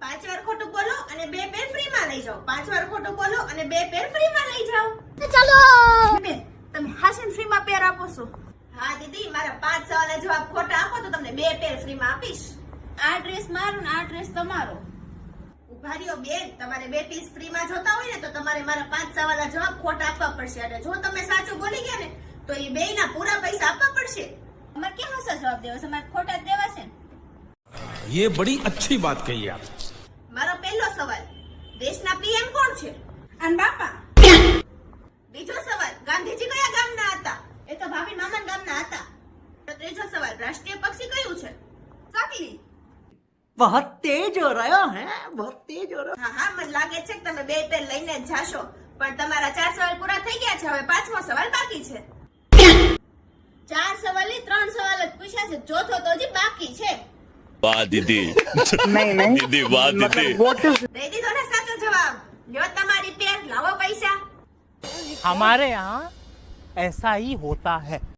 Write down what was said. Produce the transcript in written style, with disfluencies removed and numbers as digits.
5 વાર ખોટું બોલો અને 2 પેર ફ્રીમાં લઈ જાઓ. 5 વાર ખોટું બોલો અને 2 પેર ફ્રીમાં લઈ જાઓ. ચાલો બેન, તમે હાસન ફ્રીમાં પેર આપો છો? હા દીદી, મારા 5 સવાલના જવાબ ખોટા આપો તો તમને 2 પેર ફ્રીમાં આપીશ. આ ડ્રેસ મારો ને આ ડ્રેસ તમારો. ઉભા રહ્યો બેન, તમારે 2 પીસ ફ્રીમાં જોતા હોય ને તો તમારે મારા 5 સવાલના જવાબ ખોટા આપવા પડશે. અને જો તમે સાચું બોલી ગયા ને તો એ બેયના પૂરા પૈસા આપવા પડશે. અમારે કેમ હસા જવાબ દેવા છે? અમારે ખોટા જ દેવા છે ને. ये बड़ी अच्छी बात कही आप. મારો પહેલો સવાલ, દેશના પીએમ કોણ છે? અને બાપા બીજો સવાલ, ગાંધીજી કયા ગામના હતા? એ તો ભાભી મામા ગામના હતા. તો ત્રીજો સવાલ, રાષ્ટ્રીય પક્ષી કયું છે? સાકલી. बहुत तेज हो रहा है, बहुत तेज हो रहा હા હા, મને લાગે છે કે તમે 2 પેર લઈને જ જાશો. પણ તમારા 4 સવાલ પૂરા થઈ ગયા છે, હવે 5મો સવાલ બાકી છે. 4 સવાલ ની 3 સવાલ જ પૂછ્યા છે, ચોથો તો હજી બાકી છે. वाह दीदी नहीं दीदी वाह दीदी દઈ દીધો ને સાચો જવાબ. લ્યો તમારી પેર, લાવો પૈસા. हमारे यहाँ ऐसा ही होता है.